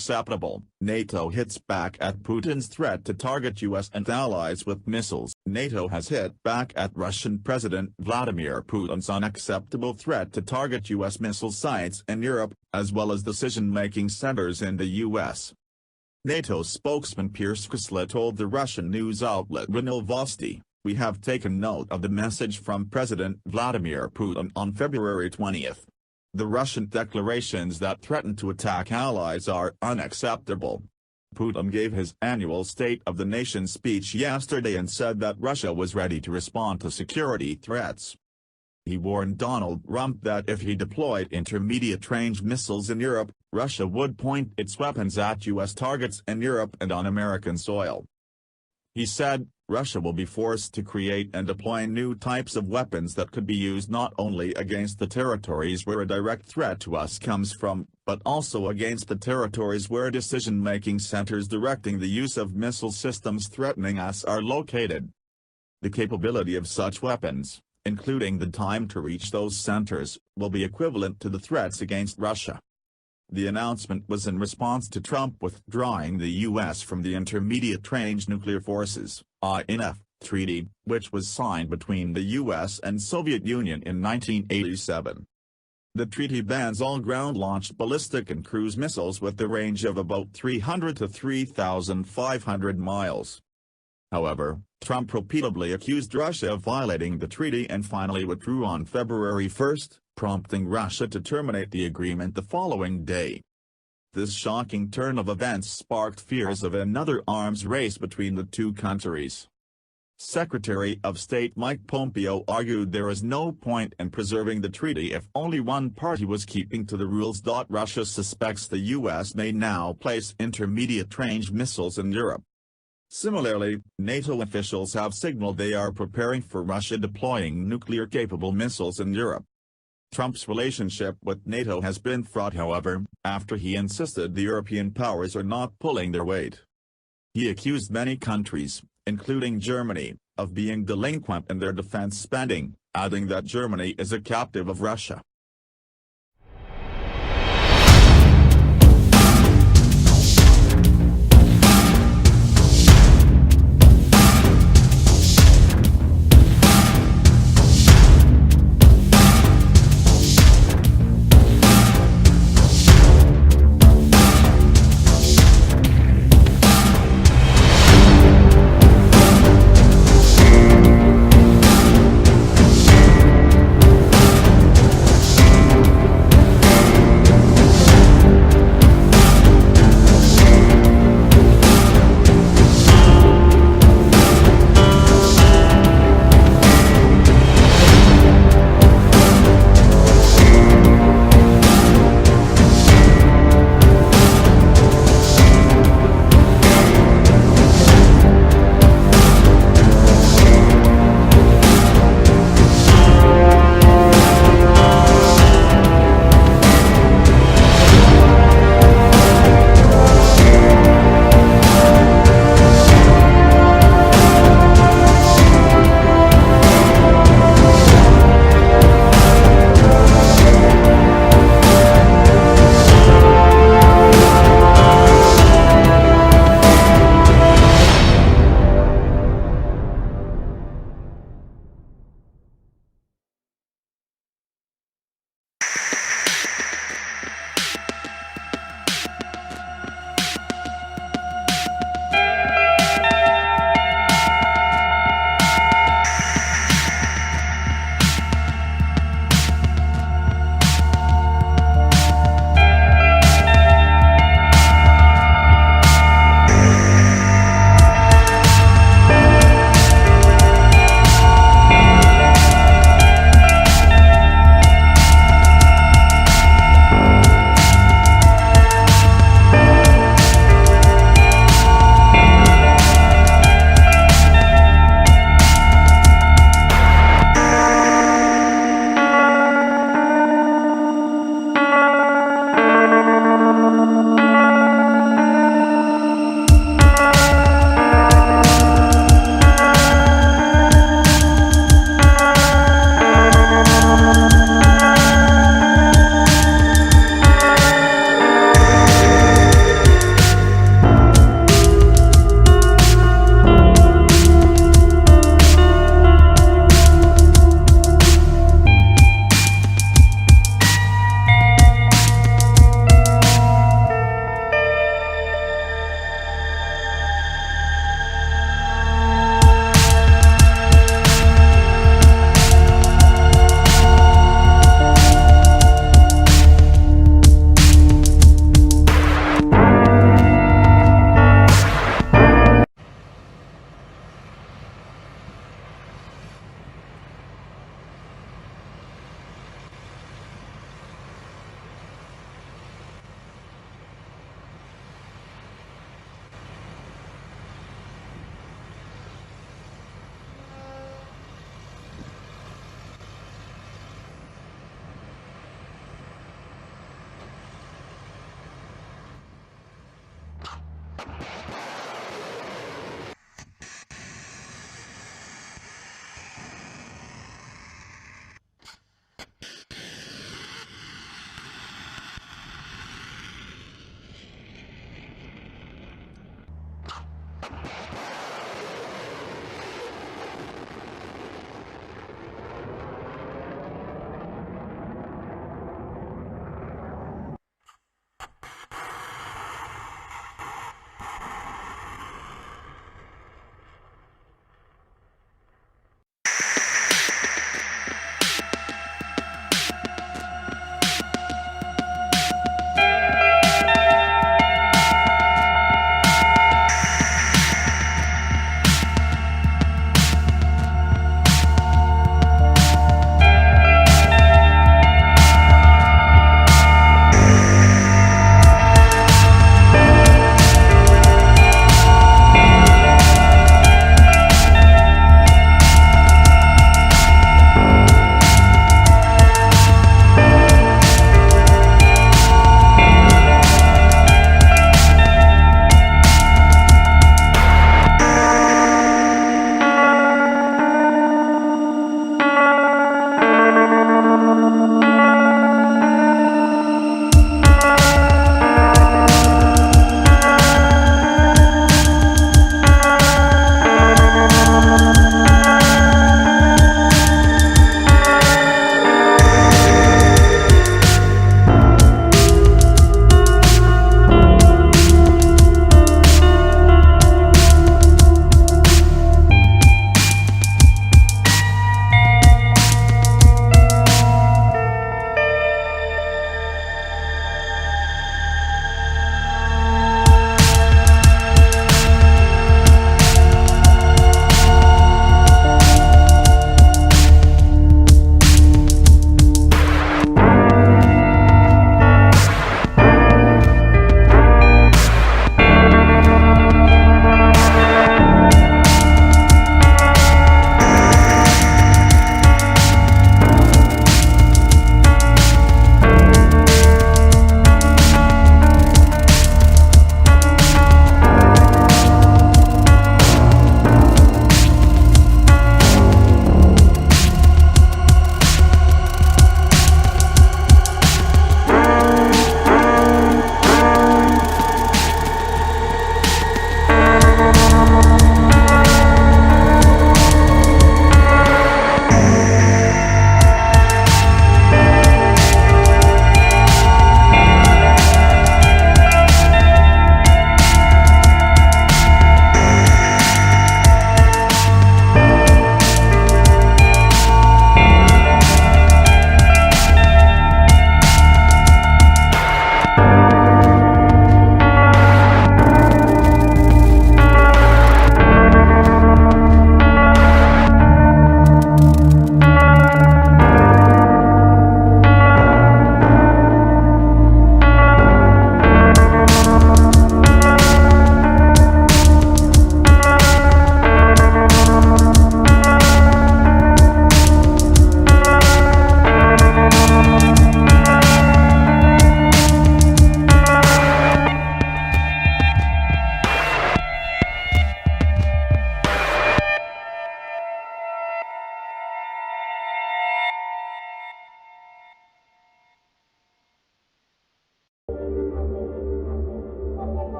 unacceptable. NATO hits back at Putin's threat to target US and allies with missiles. NATO has hit back at Russian President Vladimir Putin's unacceptable threat to target US missile sites in Europe, as well as decision-making centers in the US. NATO spokesman Piers Kisla told the Russian news outlet RIA Novosti, "We have taken note of the message from President Vladimir Putin on February 20th. The Russian declarations that threaten to attack allies are unacceptable." Putin gave his annual State of the Nation speech yesterday and said that Russia was ready to respond to security threats. He warned Donald Trump that if he deployed intermediate-range missiles in Europe, Russia would point its weapons at U.S. targets in Europe and on American soil. He said, "Russia will be forced to create and deploy new types of weapons that could be used not only against the territories where a direct threat to us comes from, but also against the territories where decision-making centers directing the use of missile systems threatening us are located. The capability of such weapons, including the time to reach those centers, will be equivalent to the threats against Russia." The announcement was in response to Trump withdrawing the U.S. from the Intermediate-Range Nuclear Forces (INF) treaty, which was signed between the U.S. and Soviet Union in 1987. The treaty bans all ground-launched ballistic and cruise missiles with a range of about 300 to 3,500 miles. However, Trump repeatedly accused Russia of violating the treaty and finally withdrew on February 1, prompting Russia to terminate the agreement the following day. This shocking turn of events sparked fears of another arms race between the two countries. Secretary of State Mike Pompeo argued there is no point in preserving the treaty if only one party was keeping to the rules. Russia suspects the U.S. may now place intermediate-range missiles in Europe. Similarly, NATO officials have signaled they are preparing for Russia deploying nuclear-capable missiles in Europe. Trump's relationship with NATO has been fraught, however, after he insisted the European powers are not pulling their weight. He accused many countries, including Germany, of being delinquent in their defense spending, adding that Germany is a captive of Russia.